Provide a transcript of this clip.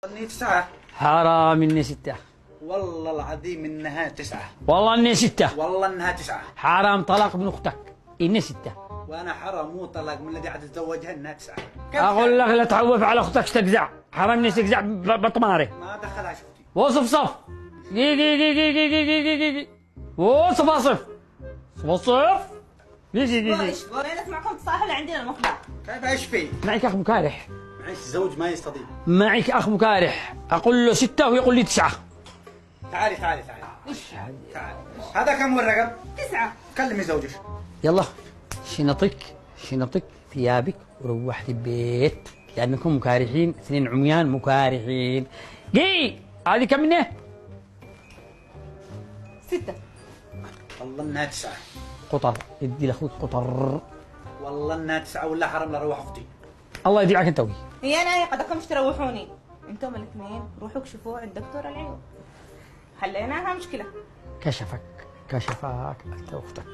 إني 9. حرام إني 6. والله العظيم إنها 9. والله إني 6. والله إنها 9. حرام طلاق ابن أختك. إني 6. وأنا حرام مو طلاق من الذي أتزوجها إنها 9. أقول لك لا تعوف على أختك تقزع. حرام إني تقزع بطماري. ما دخلها شفتي. وصف صف. دي دي دي دي دي دي دي دي دي. وصف أصف. وصف. دي دي دي دي. ورينك معكم تصاحل عندنا المقبرة. كيف ايش في؟ معك أخ مكارح. معيش زوج ما يستطيع. معك أخ مكارح. أقول له 6 ويقول لي 9. تعالي. تعالي. هذا كم هو الرقم؟ 9. كلمي زوجك. يلا شنطك ثيابك وروحت البيت لأنكم مكارحين، 2 عميان مكارحين. هذه كم منه؟ 6. والله إنها 9. قطر ادي لاخوك قطر. والله إنها 9 ولا حرام لا روح أختي. الله يديعك انت وي. هي انا قدكمش تروحوني. انتم الاثنين روحوا اكشفوا عند دكتور العيون. حليناها مشكلة. كشفك انت واختك.